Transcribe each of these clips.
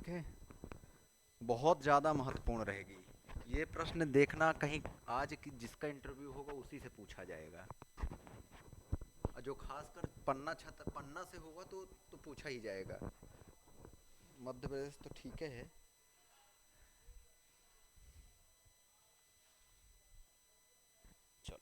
ठीक है, बहुत ज़्यादा महत्वपूर्ण रहेगी। ये प्रश्न देखना कहीं आज की जिसका इंटरव्यू होगा उसी से पूछा जाएगा, और जो खासकर पन्ना से होगा तो पूछा ही जाएगा। मध्य प्रदेश तो ठीक है। चलो,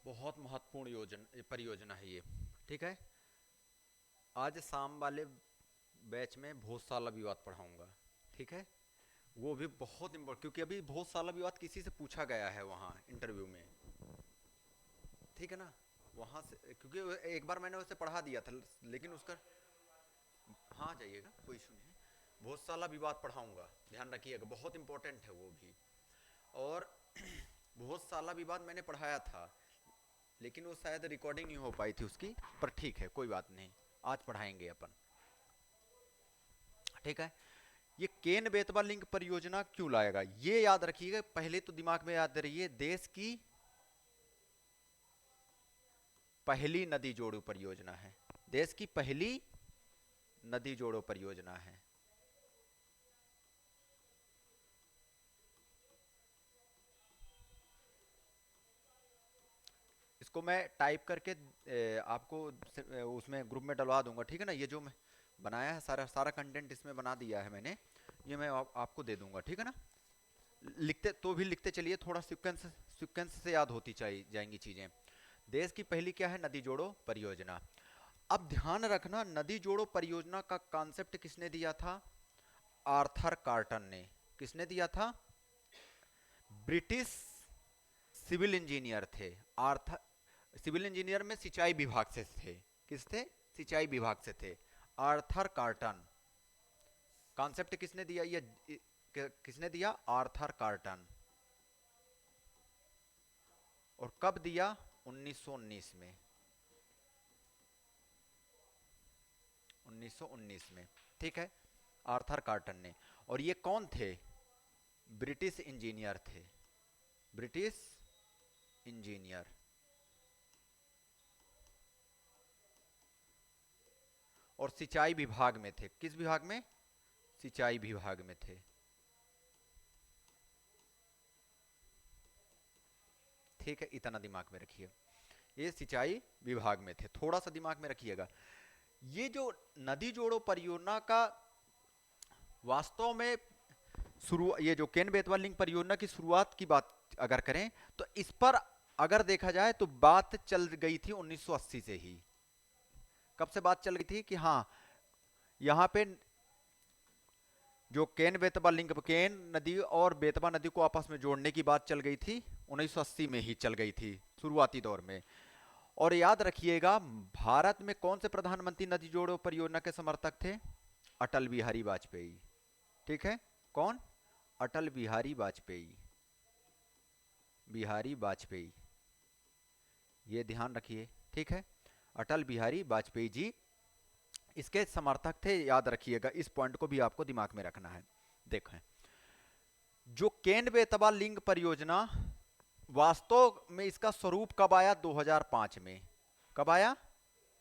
बहुत महत्वपूर्ण योजना परियोजना है ये। ठीक है, आज शाम वाले बैच में भोजशाला विवाद पढ़ाऊंगा। ठीक है, वो भी बहुत इम्पोर्टेंट, क्योंकि अभी भोजशाला विवाद किसी से पूछा गया है वहाँ इंटरव्यू में। ठीक है ना, वहाँ से, क्योंकि एक बार मैंने उसे पढ़ा दिया था, लेकिन उसका, हाँ जाइएगा, कोई इशू नहीं है। भोजशाला विवाद पढ़ाऊंगा, ध्यान रखिएगा, बहुत इंपॉर्टेंट है वो भी। और भोजशाला विवाद मैंने पढ़ाया था, लेकिन वो शायद रिकॉर्डिंग नहीं हो पाई थी उसकी, पर ठीक है, कोई बात नहीं, आज पढ़ाएंगे अपन। ठीक है, ये केन बेतवा लिंक परियोजना क्यों लाएगा, ये याद रखिएगा, पहले तो दिमाग में याद रहिए, देश की पहली नदी जोड़ो परियोजना है। देश की पहली नदी जोड़ो परियोजना है। इसको मैं टाइप करके आपको उसमें ग्रुप में डलवा दूंगा। ठीक है ना, ये जो मैं बनाया है, सारा सारा कंटेंट इसमें बना दिया है मैंने, ये मैं आपको दे दूंगा। ठीक है ना, लिखते तो भी लिखते चलिए, थोड़ा सीक्वेंस सीक्वेंस से याद होती चाहिए जाएंगी चीजें। देश की पहली क्या है, नदी जोड़ो परियोजना। अब ध्यान रखना, नदी जोड़ो परियोजना का कॉन्सेप्ट किसने दिया था, आर्थर कार्टन ने। किसने दिया था, ब्रिटिश सिविल इंजीनियर थे। आर्थर सिविल इंजीनियर में सिंचाई विभाग से थे। किस थे, सिंचाई विभाग से थे, आर्थर कार्टन। कॉन्सेप्ट किसने दिया, ये किसने दिया, आर्थर कार्टन। और कब दिया, 1919 में, 1919 में। ठीक है, आर्थर कार्टन ने। और ये कौन थे, ब्रिटिश इंजीनियर थे, ब्रिटिश इंजीनियर। और सिंचाई विभाग में थे, किस विभाग में, सिंचाई विभाग में थे। ठीक है, इतना दिमाग में रखिए, ये सिंचाई विभाग में थे, थोड़ा सा दिमाग में रखिएगा। ये जो नदी जोड़ो परियोजना का वास्तव में शुरू, ये जो केन बेतवा लिंक परियोजना की शुरुआत की बात अगर करें, तो इस पर अगर देखा जाए तो बात चल गई थी 1980 से ही। कब से बात चल गई थी कि हाँ, यहाँ पे जो केन बेतवा लिंक, केन नदी और बेतवा नदी को आपस में जोड़ने की बात चल गई थी, 1980 में ही चल गई थी, शुरुआती दौर में। और याद रखिएगा, भारत में कौन से प्रधानमंत्री नदी जोड़ो परियोजना के समर्थक थे, अटल बिहारी वाजपेयी। ठीक है, कौन, अटल बिहारी वाजपेयी, बिहारी वाजपेयी, ये ध्यान रखिए। ठीक है, अटल बिहारी वाजपेयी जी इसके समर्थक थे, याद रखिएगा, इस पॉइंट को भी आपको दिमाग में रखना है। देखें, जो केन बेतवा लिंक परियोजना, वास्तव में इसका स्वरूप कब आया, 2005 में। कब आया,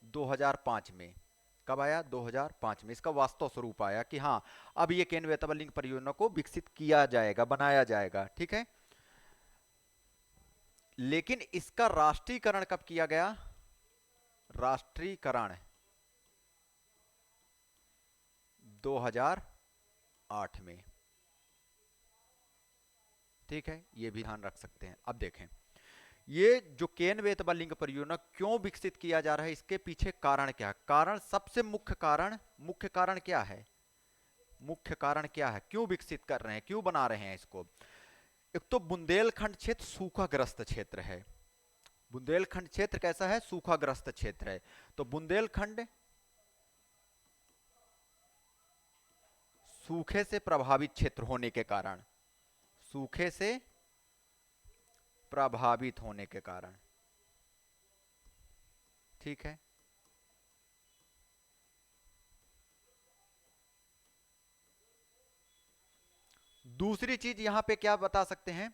2005 में। कब आया, 2005 में इसका वास्तव स्वरूप आया कि हाँ, अब ये केन बेतवा लिंक परियोजना को विकसित किया जाएगा, बनाया जाएगा। ठीक है, लेकिन इसका राष्ट्रीयकरण कब किया गया, राष्ट्रीयकरण 2008 में। ठीक है, ये भी ध्यान रख सकते हैं। अब देखें, ये जो केन बेतवा लिंक परियोजना क्यों विकसित किया जा रहा है, इसके पीछे कारण क्या है? कारण, सबसे मुख्य कारण क्या है? मुख्य कारण क्या है? क्यों विकसित कर रहे हैं, क्यों बना रहे हैं इसको? एक तो बुंदेलखंड क्षेत्र सूखाग्रस्त क्षेत्र है। बुंदेलखंड क्षेत्र कैसा है? सूखाग्रस्त क्षेत्र है। तो बुंदेलखंड सूखे से प्रभावित क्षेत्र होने के कारण, सूखे से प्रभावित होने के कारण, ठीक है। दूसरी चीज यहां पे क्या बता सकते हैं,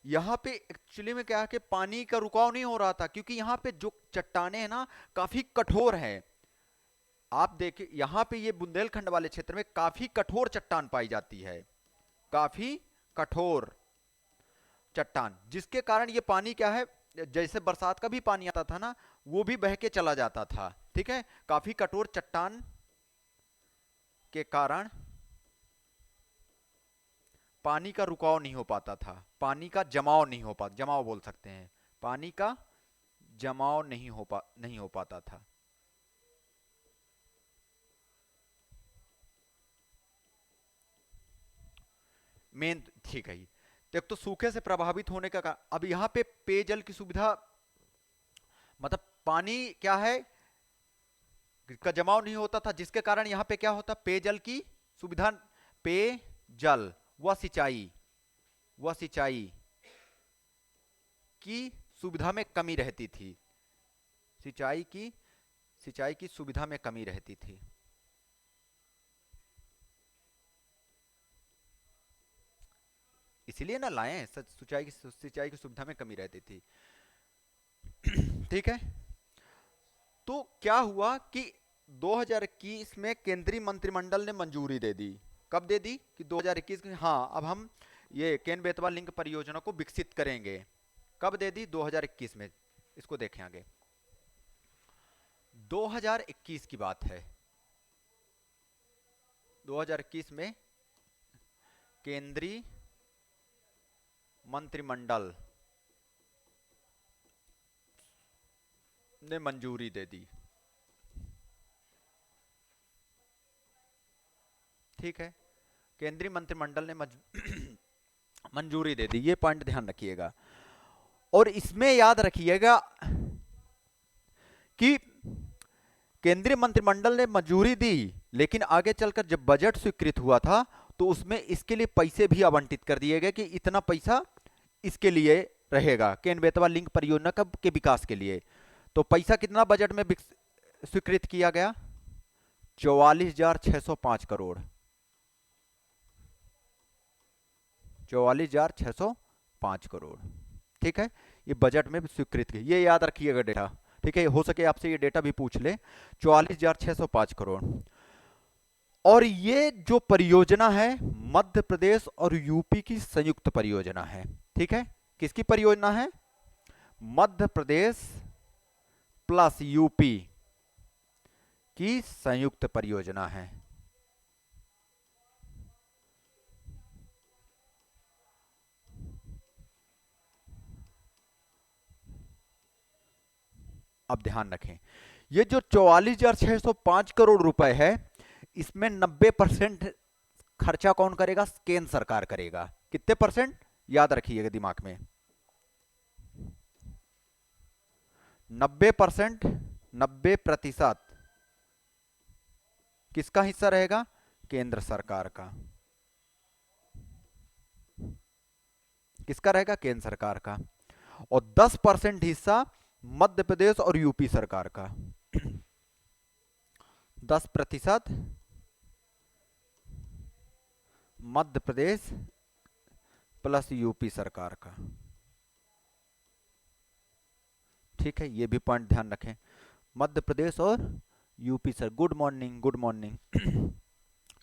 यहाँ पे एक्चुअली में क्या है कि पानी का रुकाव नहीं हो रहा था, क्योंकि यहाँ पे जो चट्टाने हैं ना काफी कठोर है। आप देखिए यहाँ पे ये बुंदेलखंड वाले क्षेत्र में काफी कठोर चट्टान पाई जाती है, काफी कठोर चट्टान, जिसके कारण ये पानी क्या है, जैसे बरसात का भी पानी आता था ना, वो भी बह के चला जाता था, ठीक है। काफी कठोर चट्टान के कारण पानी का रुकाव नहीं हो पाता था, पानी का जमाव नहीं हो पाता, जमाव बोल सकते हैं, पानी का जमाव नहीं हो पाता था। मेन, ठीक है। तो एक तो सूखे से प्रभावित होने का अब यहाँ पे पेयजल की सुविधा, मतलब पानी क्या है का जमाव नहीं होता था, जिसके कारण यहाँ पे क्या होता, पेयजल की सुविधा, पेयजल व सिंचाई की सुविधा में कमी रहती थी, सिंचाई की सुविधा में कमी रहती थी। इसलिए ना लाए, सिंचाई की सुविधा में कमी रहती थी, ठीक है। तो क्या हुआ कि 2021 में केंद्रीय मंत्रिमंडल ने मंजूरी दे दी। कब दे दी? कि 2021 में, हाँ अब हम ये केन बेतवा लिंक परियोजना को विकसित करेंगे। कब दे दी? 2021 में। इसको देखें आगे, 2021 की बात है। 2021 में केंद्रीय मंत्रिमंडल ने मंजूरी दे दी, ठीक है। केंद्रीय मंत्रिमंडल ने मंजूरी दे दी, ये पॉइंट ध्यान रखिएगा। और इसमें याद रखिएगा कि केंद्रीय मंत्रिमंडल ने मंजूरी दी, लेकिन आगे चलकर जब बजट स्वीकृत हुआ था तो उसमें इसके लिए पैसे भी आवंटित कर दिए गए कि इतना पैसा इसके लिए रहेगा, केन बेतवा लिंक परियोजना के विकास के लिए। तो पैसा कितना बजट में स्वीकृत किया गया? 44,605 करोड़, 44,605 करोड़, ठीक है। ये बजट में स्वीकृत की, ये याद रखिएगा डेटा, ठीक है। हो सके आपसे ये डेटा भी पूछ ले, 44,605 करोड़। और ये जो परियोजना है मध्य प्रदेश और यूपी की संयुक्त परियोजना है, ठीक है। किसकी परियोजना है? मध्य प्रदेश प्लस यूपी की संयुक्त परियोजना है। अब ध्यान रखें, ये जो 44,605 करोड़ रुपए है, इसमें 90% खर्चा कौन करेगा? केंद्र सरकार करेगा। कितने परसेंट? याद रखिएगा दिमाग में, 90%, 90% किसका हिस्सा रहेगा? केंद्र सरकार का। किसका रहेगा? केंद्र सरकार का। और 10% हिस्सा मध्य प्रदेश और यूपी सरकार का। 10% मध्य प्रदेश प्लस यूपी सरकार का, ठीक है। ये भी पॉइंट ध्यान रखें, मध्य प्रदेश और UP sir, good morning, good morning.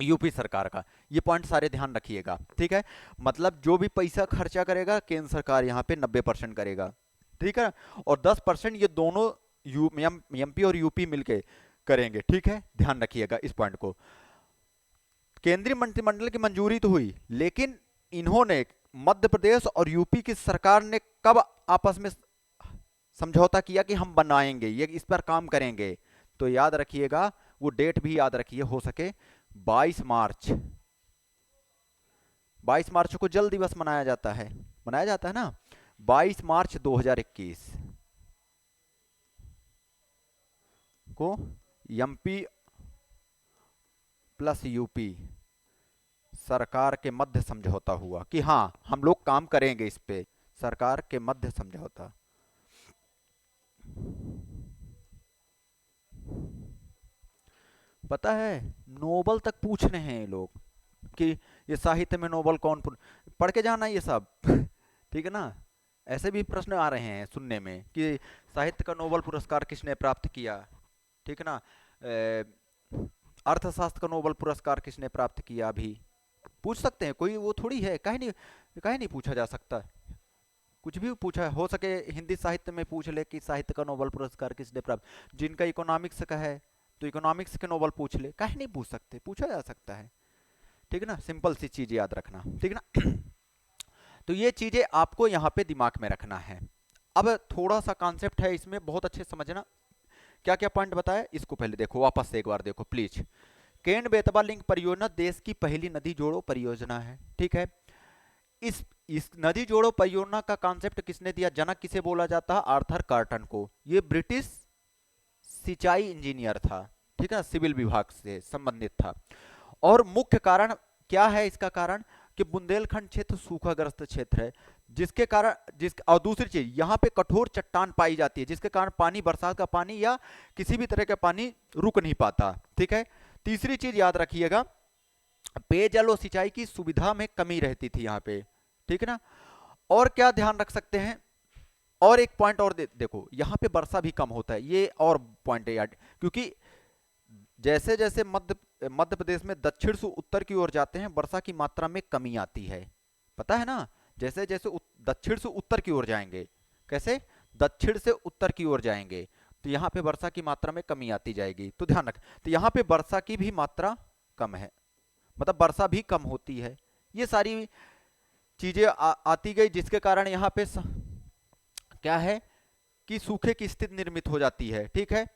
UP सरकार का, ये पॉइंट सारे ध्यान रखिएगा, ठीक है। मतलब जो भी पैसा खर्चा करेगा केंद्र सरकार यहाँ पे 90% करेगा, ठीक है। और 10% ये दोनों एमपी और यूपी मिलके करेंगे, ठीक है। ध्यान रखिएगा इस पॉइंट को। केंद्रीय मंत्रिमंडल की मंजूरी तो हुई, लेकिन इन्होंने, मध्य प्रदेश और यूपी की सरकार ने कब आपस में समझौता किया कि हम बनाएंगे, ये इस पर काम करेंगे, तो याद रखिएगा, वो डेट भी याद रखिए, हो सके 22 मार्च। 22 मार्च को जल दिवस मनाया जाता है ना, 22 मार्च 2021 को एमपी प्लस यूपी सरकार के मध्य समझौता हुआ कि हाँ हम लोग काम करेंगे इस पे, सरकार के मध्य समझौता। पता है नोबल तक पूछ रहे हैं ये लोग कि ये साहित्य में नोबल कौन, पढ़ के जाना ये सब ठीक है ना। ऐसे भी प्रश्न आ रहे हैं सुनने में कि साहित्य का नोबल पुरस्कार किसने प्राप्त किया, ठीक है ना। अर्थशास्त्र का नोबल पुरस्कार किसने प्राप्त किया, अभी पूछ सकते हैं, कोई वो थोड़ी है, काहे नहीं पूछा जा सकता, कुछ भी पूछा हो सके। हिंदी साहित्य में पूछ ले कि साहित्य का नोबल पुरस्कार किसने प्राप्त, जिनका इकोनॉमिक्स का है तो इकोनॉमिक्स के नोबल पूछ ले, काहे नहीं पूछ सकते, पूछा जा सकता है, ठीक है ना। सिंपल सी चीज याद रखना, ठीक है ना। तो ये चीजें आपको यहाँ पे दिमाग में रखना है। अब थोड़ा सा कॉन्सेप्ट है इसमें, बहुत अच्छे समझना, क्या क्या पॉइंट बताया इसको पहले देखो, वापस से एक बार देखो प्लीज। केन बेतवा लिंक परियोजना देश की पहली नदी जोड़ो परियोजना है, ठीक है। इस नदी जोड़ो परियोजना का कॉन्सेप्ट किसने दिया, जनक किसे बोला जाता है, आर्थर कार्टन को। ये ब्रिटिश सिंचाई इंजीनियर था, ठीक है, सिविल विभाग से संबंधित था। और मुख्य कारण क्या है इसका कारण, कि बुंदेलखंड क्षेत्र सूखाग्रस्त क्षेत्र है, जिसके कारण और दूसरी चीज यहाँ पे कठोर चट्टान पाई जाती है, जिसके कारण पानी, बरसात का पानी या किसी भी तरह का पानी रुक नहीं पाता, ठीक है। तीसरी चीज याद रखिएगा, पेयजल और सिंचाई की सुविधा में कमी रहती थी यहाँ पे, ठीक है ना। और क्या ध्यान रख सकते हैं, और एक पॉइंट और देखो, यहाँ पे वर्षा भी कम होता है, ये और पॉइंट है यार, क्योंकि जैसे जैसे मध्य प्रदेश में दक्षिण से उत्तर की ओर जाते हैं वर्षा की मात्रा में कमी आती है, पता है ना। जैसे जैसे दक्षिण से उत्तर की ओर जाएंगे, कैसे, दक्षिण से उत्तर की ओर जाएंगे तो यहाँ पे वर्षा की मात्रा में कमी आती जाएगी, तो ध्यान रख, तो यहाँ पे वर्षा की भी मात्रा कम है, मतलब वर्षा भी कम होती है। ये सारी चीजें आती गई, जिसके कारण यहाँ पे क्या है कि सूखे की स्थिति निर्मित हो जाती है, ठीक है।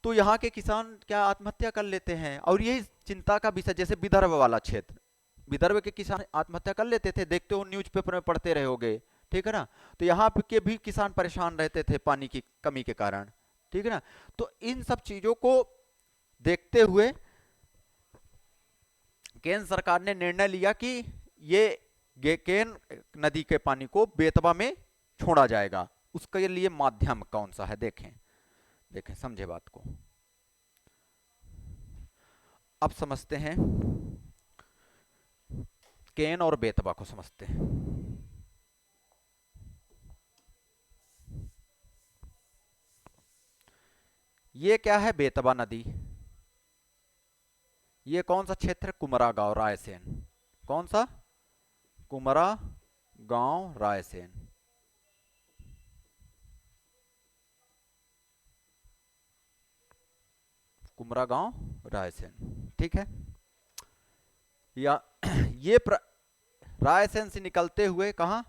तो यहाँ के किसान क्या आत्महत्या कर लेते हैं, और यही चिंता का विषय, जैसे विदर्भ वाला क्षेत्र, विदर्भ के किसान आत्महत्या कर लेते थे, देखते हो न्यूज़पेपर में पढ़ते रहे होगे, ठीक है ना। तो यहाँ के भी किसान परेशान रहते थे पानी की कमी के कारण, ठीक है ना। तो इन सब चीजों को देखते हुए केंद्र सरकार ने निर्णय लिया कि ये केन नदी के पानी को बेतवा में छोड़ा जाएगा। उसके लिए माध्यम कौन सा है, देखें देखें, समझे बात को। अब समझते हैं केन और बेतवा को समझते हैं। ये क्या है, बेतवा नदी, ये कौन सा क्षेत्र, कुमरा गांव रायसेन, कौन सा, कुमरा गांव रायसेन। कुमरा गांव रायसेन, ठीक है। या ये रायसेन से निकलते हुए कहा,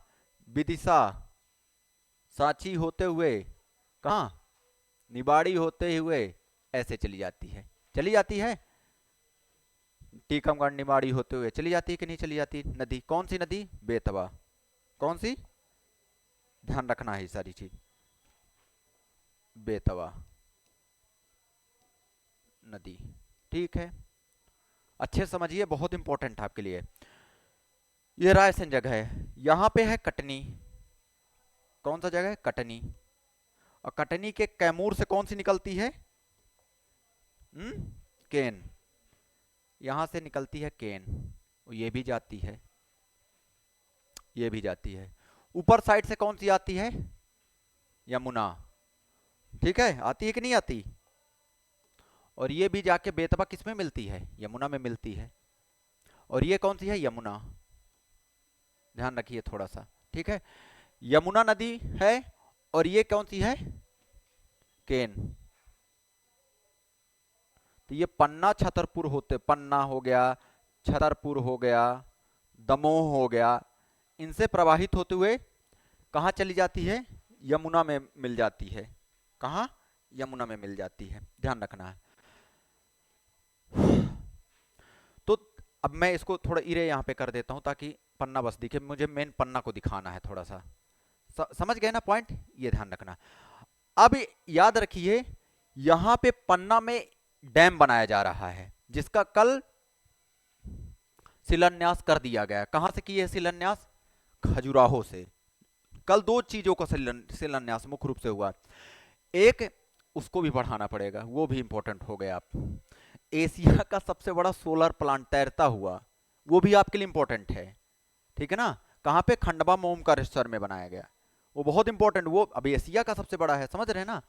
विदिशा, सांची होते हुए कहा, निबाड़ी होते हुए ऐसे चली जाती है टीकमगढ़ निबाड़ी होते हुए चली जाती है कि नहीं चली जाती नदी, कौन सी नदी, बेतवा, कौन सी, ध्यान रखना है सारी चीज, बेतवा नदी, ठीक है। अच्छे समझिए, बहुत इंपॉर्टेंट है आपके लिए। ये रायसेन जगह है, यहाँ पे है कटनी, कौन सा जगह है, कटनी, और कटनी के कैमूर से कौन सी निकलती है, केन, यहां से निकलती है केन, ये भी जाती है, ये भी जाती है। ऊपर साइड से कौन सी आती है, यमुना, ठीक है, आती है कि नहीं आती। और ये भी जाके बेतवा किस में मिलती है, यमुना में मिलती है। और ये कौन सी है, यमुना, ध्यान रखिए थोड़ा सा, ठीक है, यमुना नदी है। और ये कौन सी है, केन। तो ये पन्ना छतरपुर होते, पन्ना हो गया, छतरपुर हो गया, दमोह हो गया, इनसे प्रवाहित होते हुए कहाँ चली जाती है, यमुना में मिल जाती है। कहाँ? यमुना में मिल जाती है, ध्यान रखना है। तो अब मैं इसको थोड़ा इरे यहाँ पे कर देता हूँ ताकि पन्ना बस दिखे, मुझे मेन पन्ना को दिखाना है थोड़ा सा। समझ गए ना पॉइंट? ये ध्यान रखना। अब याद रखिए यहां पे पन्ना में डैम बनाया जा रहा है जिसका कल शिलान्यास कर दिया गया। कहां से किए शिलान्यास? खजुराहो से। कल दो चीजों का शिलान्यास मुख्य रूप से हुआ। एक, उसको भी बढ़ाना पड़ेगा, वो भी इंपॉर्टेंट हो गया। आप एशिया का सबसे बड़ा सोलर प्लांट तैरता हुआ, वो भी आपके लिए इंपॉर्टेंट है, ठीक है ना? कहां पे? खंडवा ओमकारेश्वर में बनाया गया, वो बहुत इंपॉर्टेंट। वो अब एशिया का सबसे बड़ा है, समझ रहे हैं ना?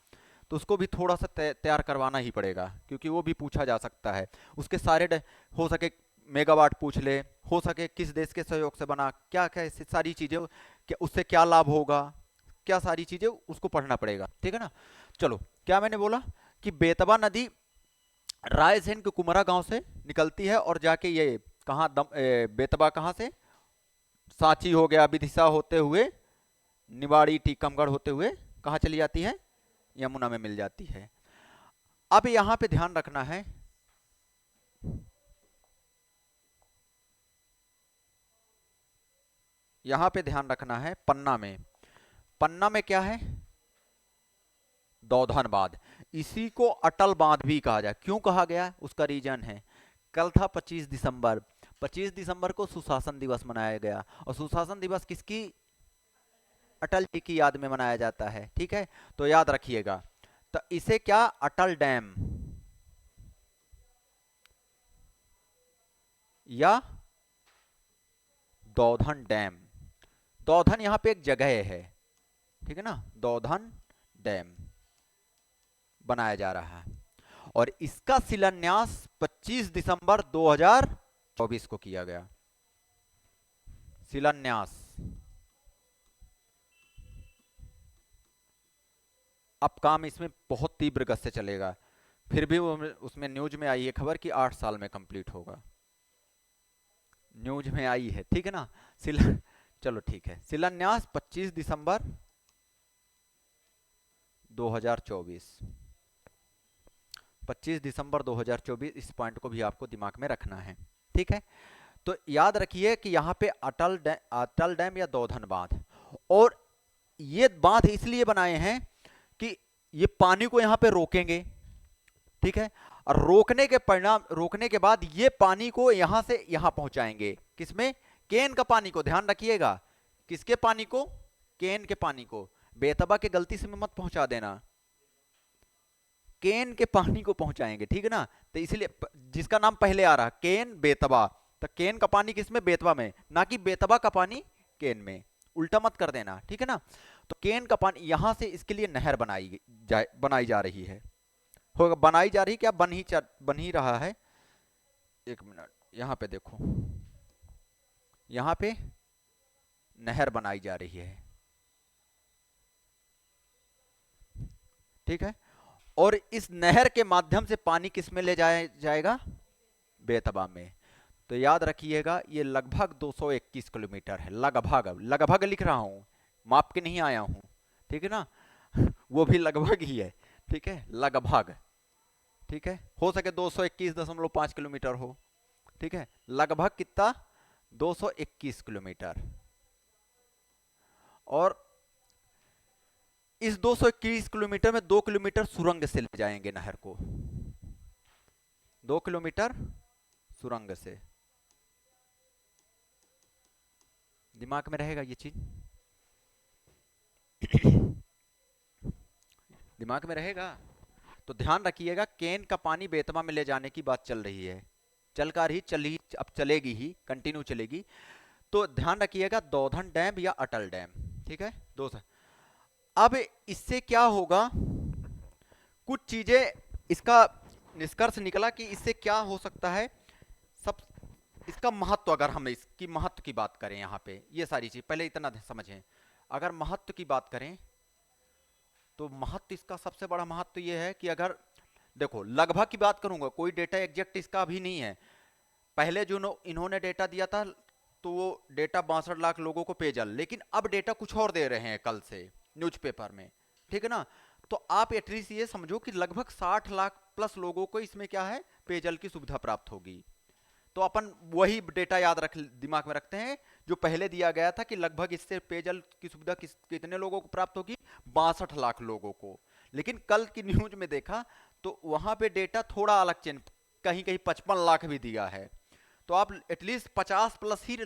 तो उसको भी थोड़ा सा तैयार करवाना ही पड़ेगा क्योंकि वो भी पूछा जा सकता है। उसके सारे हो सके मेगावाट पूछ ले, हो सके किस देश के सहयोग से बना, क्या क्या सारी चीजें, क्या उससे क्या लाभ होगा, क्या सारी चीजें उसको पढ़ना पड़ेगा, ठीक है ना? चलो, क्या मैंने बोला कि बेतवा नदी रायसेन के कुमरा गांव से निकलती है और जाके ये कहाँ बेतवा कहाँ से? सांची हो गया, विदिशा होते हुए, निवाड़ी टीकमगढ़ होते हुए कहाँ चली जाती है? यमुना में मिल जाती है। अब यहां पे ध्यान रखना है, यहां पे ध्यान रखना है पन्ना में, पन्ना में क्या है? दौधन बांध। इसी को अटल बांध भी कहा जाए। क्यों कहा गया? उसका रीजन है, कल था 25 दिसंबर, 25 दिसंबर को सुशासन दिवस मनाया गया और सुशासन दिवस किसकी? अटल जी की याद में मनाया जाता है, ठीक है? तो याद रखिएगा, तो इसे क्या? अटल डैम या दौधन डैम। दौधन यहां पे एक जगह है, ठीक है ना? दौधन डैम बनाया जा रहा है और इसका शिलान्यास 25 दिसंबर 2024 को किया गया। शिलान्यास। अब काम इसमें बहुत तीव्र गति से चलेगा, फिर भी वो उसमें न्यूज में आई है खबर कि 8 साल में कंप्लीट होगा, न्यूज में आई है, ठीक है ना? शिला चलो ठीक है, शिलान्यास 25 दिसंबर 2024, 25 दिसंबर 2024, इस पॉइंट को भी आपको दिमाग में रखना है, ठीक है? तो याद रखिए कि यहाँ पे अटल डैम या दौधन बांध, और ये बांध इसलिए बनाए हैं कि ये पानी को यहाँ पे रोकेंगे, ठीक है? और रोकने के बाद ये पानी को यहां से यहां पहुंचाएंगे। किसमें? केन का पानी को, ध्यान रखिएगा, किसके पानी को? केन के पानी को। बेतबा के गलती से मत पहुंचा देना, केन के पानी को पहुंचाएंगे, ठीक है ना? तो इसलिए जिसका नाम पहले आ रहा केन बेतबा, तो केन का पानी किसमें? बेतबा में, ना कि बेतबा का पानी केन में, उल्टा मत कर देना, ठीक है ना? तो केन का पानी यहां से इसके लिए नहर बनाई जा रही है, होगा बनाई जा रही, क्या बन ही रहा है। एक मिनट, यहां पे देखो, यहां पे नहर बनाई जा रही है, ठीक है? और इस नहर के माध्यम से पानी किस में ले जाएगा? बेतबा में। तो याद रखिएगा ये लगभग 221 किलोमीटर है, लगभग, लगभग लिख रहा हूं, माप के नहीं आया हूं, ठीक है ना? वो भी लगभग ही है, ठीक है? लगभग, ठीक है? हो सके 221.5 किलोमीटर हो, ठीक है? लगभग कितना? 221 किलोमीटर। और इस 221 किलोमीटर में 2 किलोमीटर सुरंग से ले जाएंगे नहर को, 2 किलोमीटर सुरंग से। दिमाग में रहेगा ये चीज? दिमाग में रहेगा? तो ध्यान रखिएगा, केन का पानी बेतवा में ले जाने की बात चल रही है, अब चलेगी ही, कंटिन्यू चलेगी। तो ध्यान रखिएगा, दौधन डैम या अटल डैम, ठीक है दोस्त? अब इससे क्या होगा? कुछ चीजें, इसका निष्कर्ष निकला कि इससे क्या हो सकता है। सब इसका महत्व, अगर हम इसकी महत्व की बात करें, यहाँ पे ये सारी चीज पहले इतना समझें। अगर महत्व की बात करें तो महत्व, इसका सबसे बड़ा महत्व ये है कि अगर देखो, लगभग की बात करूंगा, कोई डेटा एग्जैक्ट इसका भी नहीं है। पहले जो इन्होंने डेटा दिया था तो वो डेटा 62 लाख लोगों को पेयजल, लेकिन अब डेटा कुछ और दे रहे हैं कल से, न्यूज़पेपर में, ठीक है ना। तो आप एटलीस्ट ये समझो कि लगभग 60 लाख प्लस लोगों को इसमें क्या है, पेयजल की सुविधा प्राप्त होगी। तो अपन वही डेटा याद रख दिमाग में रखते हैं जो पहले दिया गया था कि लगभग इससे पेयजल की सुविधा कितने लोगों को प्राप्त होगी, 62 लाख लोगों को। लेकिन कल की न्यूज में देखा तो वहां पे डेटा थोड़ा अलग चेंज, कहीं कहीं 55 लाख भी दिया है। तो आप एटलीस्ट 50 प्लस ही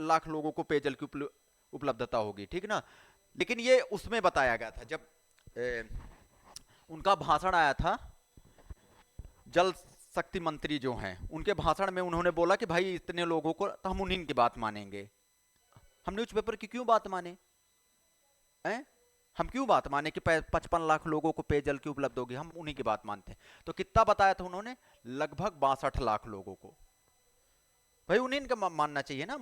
लाख लोगों को पेयजल की उपलब्धता होगी, ठीक ना। लेकिन ये उसमें बताया गया था जब उनका भाषण आया था, जल शक्ति मंत्री जो हैं उनके भाषण में उन्होंने बोला कि भाई इतने लोगों को, तो हम उन्हीं की बात मानेंगे। हम न्यूज़पेपर की क्यों बात माने हैं? हम क्यों बात माने कि 55 लाख लोगों को पेयजल की उपलब्ध होगी, हम उन्हीं की बात मानते हैं। तो कितना बताया था उन्होंने, लगभग 62 लाख लोगों को। भाई उन्हीं का मानना चाहिए ना,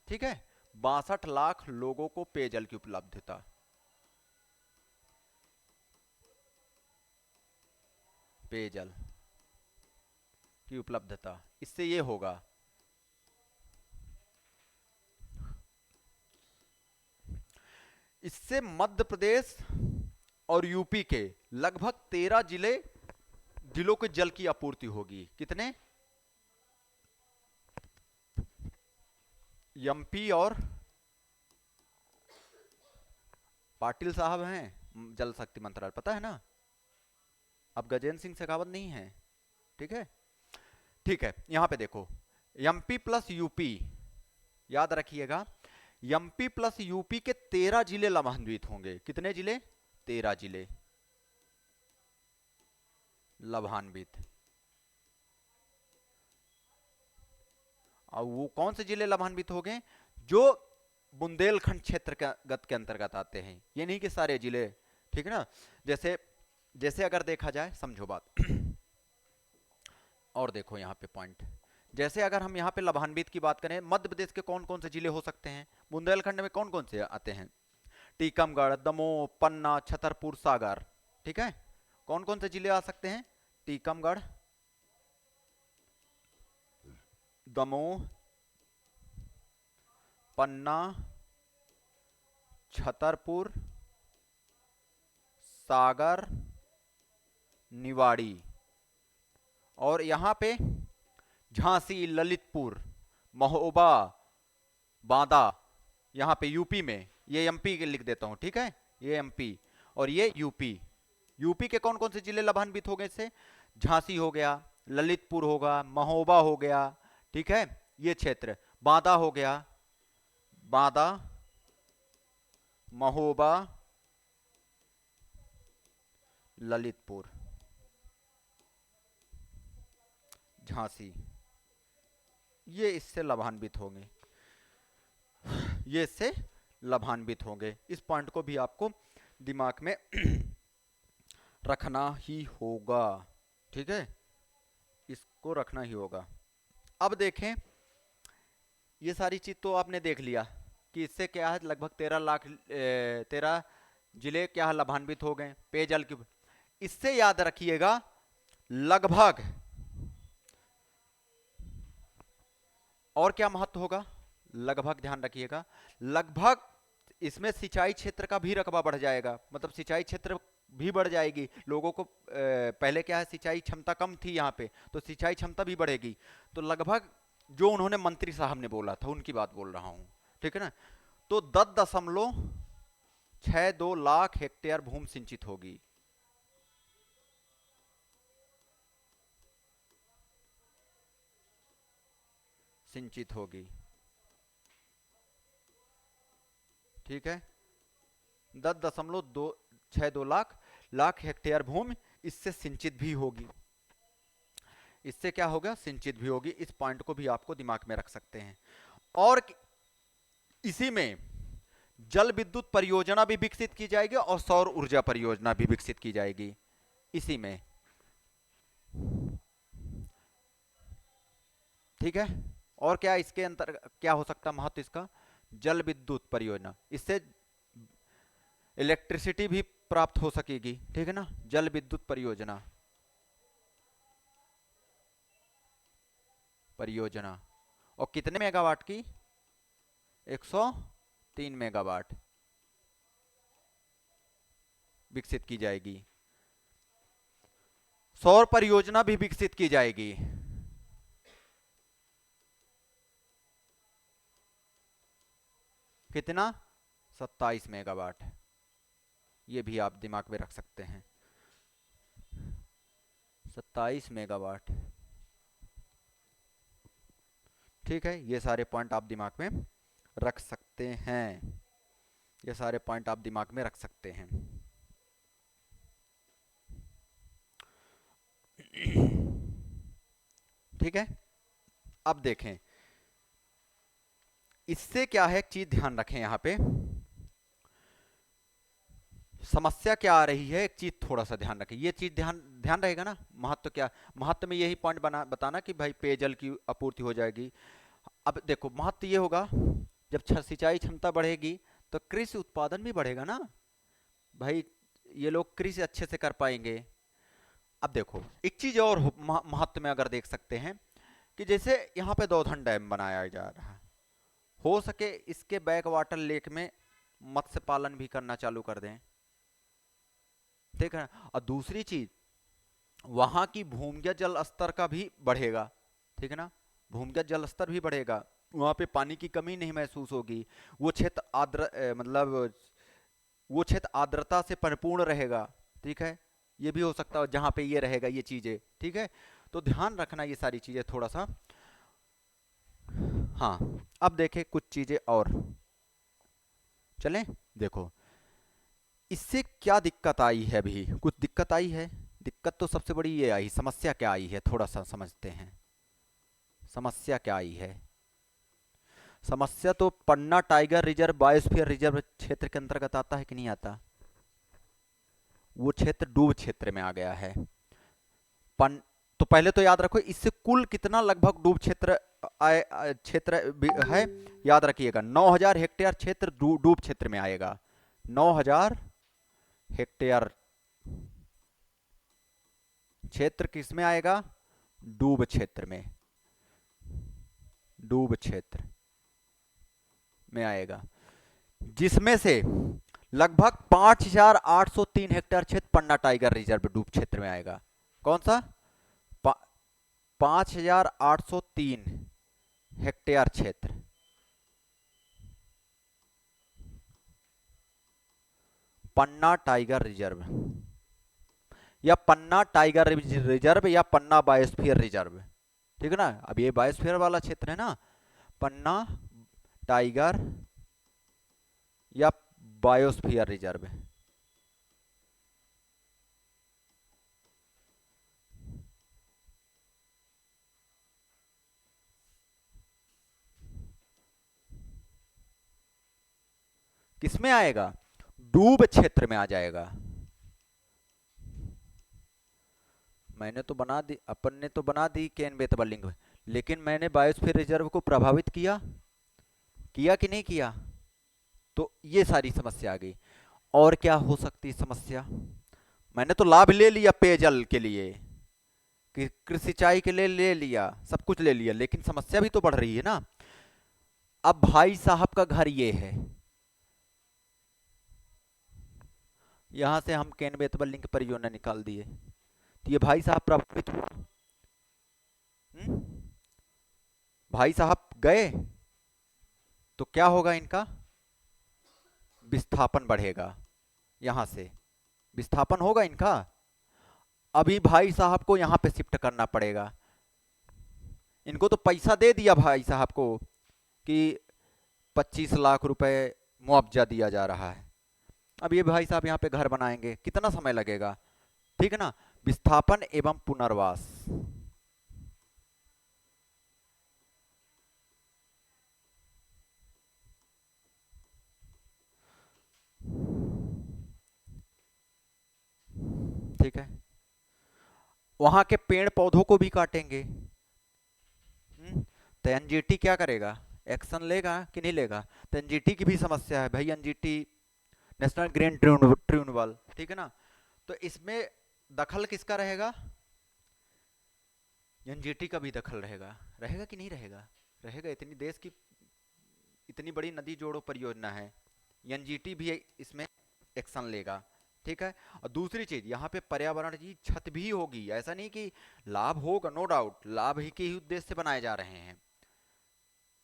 ठीक है। 62 लाख लोगों को पेयजल की उपलब्धता, पेयजल की उपलब्धता, इससे ये होगा, इससे मध्य प्रदेश और यूपी के लगभग 13 जिलों के जल की आपूर्ति होगी। कितने? एमपी और पाटिल साहब हैं जल शक्ति मंत्रालय, पता है ना। अब गजेंद्र सिंह शेखावत नहीं है, ठीक है। ठीक है, यहां पे देखो एमपी प्लस यूपी, याद रखिएगा, एमपी प्लस यूपी के 13 जिले लाभान्वित होंगे। कितने जिले? 13 जिले लाभान्वित। और वो कौन से जिले लाभान्वित हो गए? जो बुंदेलखंड क्षेत्र के अंतर्गत आते हैं, ये नहीं कि सारे जिले, ठीक है ना। जैसे जैसे अगर देखा जाए, समझो बात और देखो यहाँ पे पॉइंट, जैसे अगर हम यहाँ पे लाभान्वित की बात करें, मध्य प्रदेश के कौन कौन से जिले हो सकते हैं? बुंदेलखंड में कौन कौन से आते हैं? टीकमगढ़, दमोह, पन्ना, छतरपुर, सागर, ठीक है। कौन कौन से जिले आ सकते हैं? टीकमगढ़, दमोह, पन्ना, छतरपुर, सागर, निवाड़ी, और यहां पे झांसी, ललितपुर, महोबा, बांदा, यहां पे यूपी में, ये एमपी के लिख देता हूं, ठीक है, ये एमपी और ये यूपी। यूपी के कौन कौन से जिले लाभान्वित हो गए इससे? झांसी हो गया, ललितपुर होगा, महोबा हो गया, ठीक है, ये क्षेत्र, बांदा हो गया, बांदा, महोबा, ललितपुर, झांसी, ये इससे लाभान्वित होंगे, ये इससे लाभान्वित होंगे। इस पॉइंट को भी आपको दिमाग में रखना ही होगा, ठीक है, इसको रखना ही होगा। अब देखें, ये सारी चीज तो आपने देख लिया कि इससे क्या है, लगभग 13 जिले क्या है, लाभान्वित हो गए पेयजल की। इससे याद रखिएगा, लगभग और क्या महत्व होगा, लगभग ध्यान रखिएगा, लगभग इसमें सिंचाई क्षेत्र का भी रकबा बढ़ जाएगा, मतलब सिंचाई क्षेत्र भी बढ़ जाएगी। लोगों को पहले क्या है, सिंचाई क्षमता कम थी यहाँ पे, तो सिंचाई क्षमता भी बढ़ेगी। तो लगभग जो उन्होंने मंत्री साहब ने बोला था उनकी बात बोल रहा हूँ, ठीक है ना। तो 10.62 लाख हेक्टेयर भूमि सिंचित होगी, सिंचित होगी, ठीक है। 10.62 लाख हेक्टेयर भूमि इससे सिंचित भी होगी, इससे क्या होगा, सिंचित भी होगी। इस पॉइंट को भी आपको दिमाग में रख सकते हैं। और इसी में जल विद्युत परियोजना भी विकसित की जाएगी और सौर ऊर्जा परियोजना भी विकसित की जाएगी इसी में, ठीक है। और क्या इसके अंतर क्या हो सकता महत्व इसका, जल विद्युत परियोजना, इससे इलेक्ट्रिसिटी भी प्राप्त हो सकेगी, ठीक है ना। जल विद्युत परियोजना, और कितने मेगावाट की? 103 मेगावाट, विकसित की जाएगी, सौर परियोजना भी विकसित की जाएगी। कितना? 27 मेगावाट। ये भी आप दिमाग में रख सकते हैं, 27 मेगावाट। ठीक है, ये सारे पॉइंट आप दिमाग में रख सकते हैं, ये सारे पॉइंट आप दिमाग में रख सकते हैं। ठीक है, अब देखें इससे क्या है, एक चीज ध्यान रखें यहाँ पे, समस्या क्या आ रही है, एक चीज थोड़ा सा ध्यान रखें, ये चीज ध्यान ध्यान रहेगा ना। महत्व क्या, महत्व में यही पॉइंट बताना कि भाई पेयजल की आपूर्ति हो जाएगी। अब देखो महत्व ये होगा, जब सिंचाई क्षमता बढ़ेगी तो कृषि उत्पादन भी बढ़ेगा ना भाई, ये लोग कृषि अच्छे से कर पाएंगे। अब देखो एक चीज और महत्व में अगर देख सकते हैं कि जैसे यहाँ पे दौधन डैम बनाया जा रहा है, हो सके इसके बैक वाटर लेक में मत्स्य पालन भी करना चालू कर दें, ठीक है। और दूसरी चीज, वहां की भूमिगत जल स्तर का भी बढ़ेगा, ठीक है ना, भूमिगत जल स्तर भी बढ़ेगा, वहां पे पानी की कमी नहीं महसूस होगी, वो क्षेत्र मतलब वो क्षेत्र आर्द्रता से परिपूर्ण रहेगा, ठीक है। ये भी हो सकता है जहां पे ये रहेगा ये चीजें, ठीक है। तो ध्यान रखना ये सारी चीजें थोड़ा सा। हाँ, अब देखें कुछ चीजें और, चलें देखो इससे क्या दिक्कत आई है, अभी कुछ दिक्कत आई है। दिक्कत तो सबसे बड़ी ये आई, समस्या क्या आई है थोड़ा सा समझते हैं, समस्या क्या आई है। समस्या तो पन्ना टाइगर रिजर्व बायोस्फीयर रिजर्व क्षेत्र के अंतर्गत आता है कि नहीं आता, वो क्षेत्र डूब क्षेत्र में आ गया है। पन तो पहले तो याद रखो इससे कुल कितना लगभग डूब क्षेत्र क्षेत्र है, याद रखिएगा 9000 हेक्टेयर क्षेत्र डूब क्षेत्र में आएगा, 9000 हेक्टेयर क्षेत्र किस में आएगा, डूब क्षेत्र में, डूब क्षेत्र में आएगा, जिसमें से लगभग 5803 हेक्टेयर क्षेत्र पन्ना टाइगर रिजर्व डूब क्षेत्र में आएगा। कौन सा? 5803 हेक्टेयर क्षेत्र पन्ना टाइगर रिजर्व, या पन्ना टाइगर रिजर्व या पन्ना बायोस्फीयर रिजर्व, ठीक है ना। अब ये बायोस्फीयर वाला क्षेत्र है ना, पन्ना टाइगर या बायोस्फीयर रिजर्व, किसमें आएगा, डूब क्षेत्र में आ जाएगा। मैंने तो बना दी, अपन ने तो बना दी केन बेतवा लिंग, लेकिन मैंने बायोस्फीयर रिजर्व को प्रभावित किया, किया कि नहीं किया, तो ये सारी समस्या आ गई। और क्या हो सकती समस्या, मैंने तो लाभ ले लिया पेयजल के लिए, कि कृषि सिंचाई के लिए ले लिया, सब कुछ ले लिया, लेकिन समस्या भी तो बढ़ रही है ना। अब भाई साहब का घर ये है, यहां से हम केन बेतवा लिंक परियोजना निकाल दिए, तो ये भाई साहब प्रभावित हुआ, भाई साहब गए तो क्या होगा, इनका विस्थापन बढ़ेगा, यहां से विस्थापन होगा इनका। अभी भाई साहब को यहां पे शिफ्ट करना पड़ेगा, इनको तो पैसा दे दिया भाई साहब को कि 25 लाख रुपए मुआवजा दिया जा रहा है, अब ये भाई साहब यहाँ पे घर बनाएंगे, कितना समय लगेगा, ठीक है ना। विस्थापन एवं पुनर्वास, ठीक है, वहां के पेड़ पौधों को भी काटेंगे, तो एनजीटी क्या करेगा, एक्शन लेगा कि नहीं लेगा। तो एनजीटी की भी समस्या है भाई, एनजीटी नेशनल ग्रीन ट्रिब्यूनल, ठीक है ना। तो इसमें दखल किसका रहेगा, एनजीटी का भी दखल रहेगा, रहेगा कि नहीं रहेगा, रहेगा। इतनी देश की इतनी बड़ी नदी जोड़ो परियोजना है, एनजीटी भी इसमें एक्शन लेगा, ठीक है। और दूसरी चीज यहाँ पे पर्यावरण की क्षति भी होगी, ऐसा नहीं कि लाभ होगा, नो डाउट लाभ ही के ही उद्देश्य से बनाए जा रहे हैं।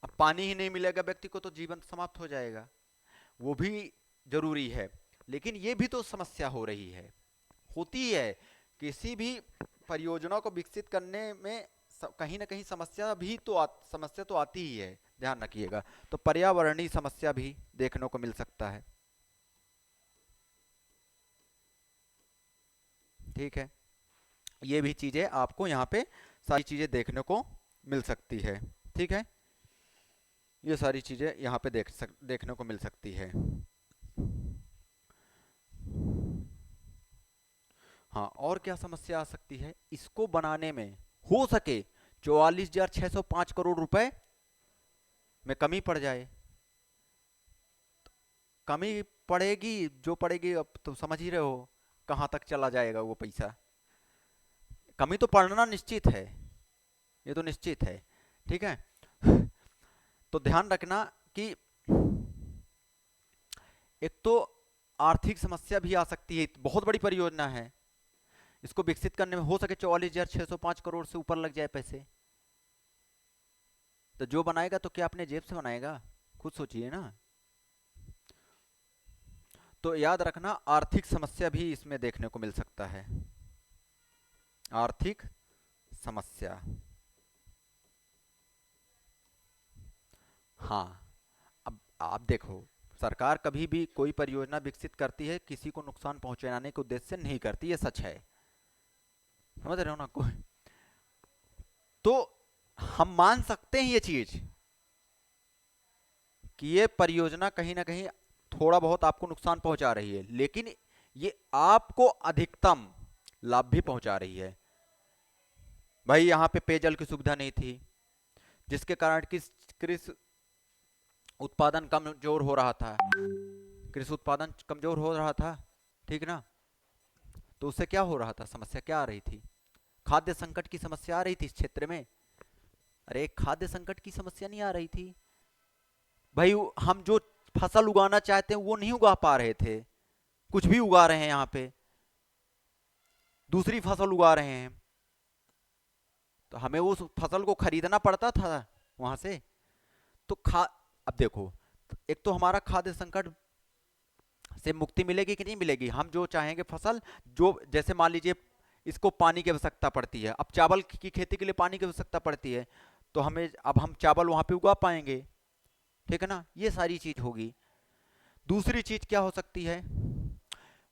अब पानी ही नहीं मिलेगा व्यक्ति को तो जीवन समाप्त हो जाएगा, वो भी जरूरी है। लेकिन ये भी तो समस्या हो रही है, होती है। किसी भी परियोजना को विकसित करने में कहीं ना कहीं समस्या तो आती ही है, ध्यान रखिएगा। तो पर्यावरणीय समस्या भी देखने को मिल सकता है। ठीक है, ये भी चीजें आपको यहाँ पे सारी चीजें देखने को मिल सकती है। ठीक है, ये सारी चीजें यहाँ पे देखने को मिल सकती है। हाँ, और क्या समस्या आ सकती है, इसको बनाने में हो सके 44,605 करोड़ रुपए में कमी पड़ जाए। कमी पड़ेगी, जो पड़ेगी अब तो समझ ही रहे हो कहाँ तक चला जाएगा वो पैसा। कमी तो पड़ना निश्चित है, ये तो निश्चित है। ठीक है, तो ध्यान रखना कि एक तो आर्थिक समस्या भी आ सकती है, बहुत बड़ी परियोजना है, इसको विकसित करने में हो सके 44,605 करोड़ से ऊपर लग जाए पैसे। तो जो बनाएगा तो क्या अपने जेब से बनाएगा, खुद सोचिए ना। तो याद रखना आर्थिक समस्या भी इसमें देखने को मिल सकता है, आर्थिक समस्या। हाँ, अब आप देखो, सरकार कभी भी कोई परियोजना विकसित करती है किसी को नुकसान पहुंचाने के उद्देश्य से नहीं करती, ये सच है, समझ रहे हो ना। कोई तो हम मान सकते हैं ये चीज कि ये परियोजना कहीं ना कहीं थोड़ा बहुत आपको नुकसान पहुंचा रही है, लेकिन ये आपको अधिकतम लाभ भी पहुंचा रही है। भाई यहाँ पे पेयजल की सुविधा नहीं थी, जिसके कारण किस कृषि उत्पादन कमजोर हो रहा था, कृषि उत्पादन कमजोर हो रहा था, ठीक ना। तो उससे क्या हो रहा था, समस्या क्या आ रही थी, खाद्य संकट की समस्या आ रही थी इस क्षेत्र में। अरे खाद्य संकट की समस्या नहीं आ रही थी भाई, हम जो फसल उगाना चाहते हैं वो नहीं उगा पा रहे थे, कुछ भी उगा रहे हैं यहाँ पे, दूसरी फसल उगा रहे हैं, तो हमें उस फसल को खरीदना पड़ता था वहां से। तो अब देखो, एक तो हमारा खाद्य संकट से मुक्ति मिलेगी कि नहीं मिलेगी, हम जो चाहेंगे फसल, जो जैसे मान लीजिए इसको पानी की आवश्यकता पड़ती है, अब चावल की खेती के लिए पानी की आवश्यकता पड़ती है, तो हमें अब हम चावल वहां पे उगा पाएंगे, ठीक है ना, ये सारी चीज होगी। दूसरी चीज क्या हो सकती है,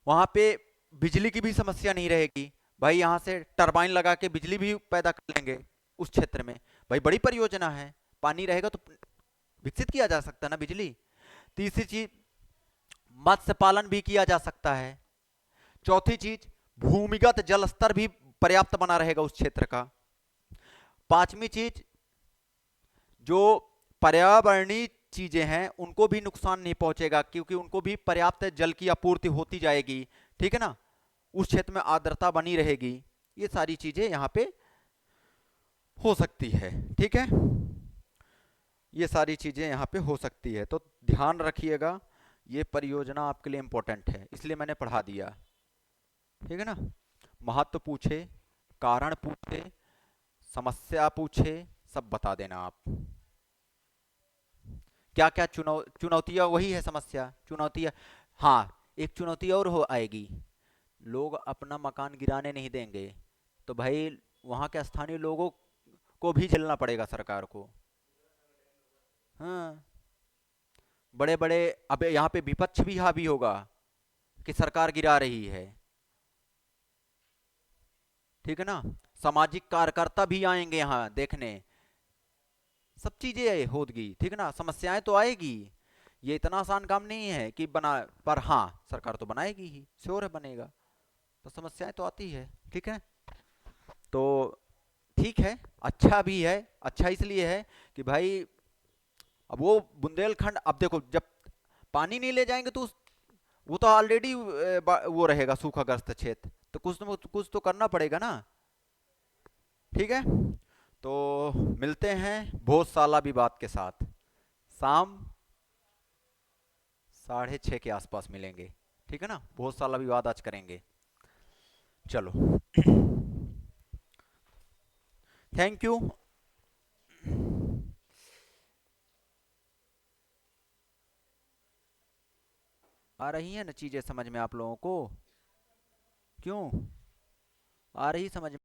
वहां पे बिजली की भी समस्या नहीं रहेगी, भाई यहाँ से टरबाइन लगा के बिजली भी पैदा कर लेंगे उस क्षेत्र में। भाई बड़ी परियोजना है, पानी रहेगा तो विकसित किया जा सकता है ना बिजली। तीसरी चीज, मत्स्य पालन भी किया जा सकता है। चौथी चीज, भूमिगत जल स्तर भी पर्याप्त बना रहेगा उस क्षेत्र का। पांचवी चीज, जो पर्यावरणीय चीजें हैं उनको भी नुकसान नहीं पहुंचेगा, क्योंकि उनको भी पर्याप्त जल की आपूर्ति होती जाएगी, ठीक है ना, उस क्षेत्र में आर्द्रता बनी रहेगी। ये सारी चीजें यहाँ पे हो सकती है, ठीक है, ये सारी चीजें यहाँ पे हो सकती है। तो ध्यान रखिएगा, ये परियोजना आपके लिए इंपॉर्टेंट है, इसलिए मैंने पढ़ा दिया, ठीक है ना। महत्व पूछे, कारण पूछे, समस्या पूछे, सब बता देना आप। क्या क्या चुनौतियां, वही है समस्या, चुनौतियां। हाँ, एक चुनौती और हो आएगी, लोग अपना मकान गिराने नहीं देंगे, तो भाई वहाँ के स्थानीय लोगों को भी झेलना पड़ेगा सरकार को। हाँ, बड़े बड़े, अब यहाँ पे विपक्ष भी हावी होगा कि सरकार गिरा रही है, ठीक है ना, सामाजिक कार्यकर्ता भी आएंगे यहाँ देखने, सब चीजें होगी, ठीक है ना, समस्याएं तो आएगी, ये इतना आसान काम नहीं है कि बना, पर हाँ सरकार तो बनाएगी ही, श्योर है बनेगा, तो समस्याएं तो आती है, ठीक है। तो ठीक है, अच्छा भी है, अच्छा इसलिए है कि भाई अब वो बुंदेलखंड, अब देखो जब पानी नहीं ले जाएंगे तो वो तो ऑलरेडी वो रहेगा सूखाग्रस्त क्षेत्र, तो कुछ तो करना पड़ेगा ना, ठीक है। तो मिलते हैं भोजशाला विवाद के साथ, शाम 6:30 के आसपास मिलेंगे। ठीक है ना, बहुत सारा विवाद आज करेंगे। चलो, थैंक यू। आ रही है ना चीजें समझ में आप लोगों को? क्यों आ रही समझ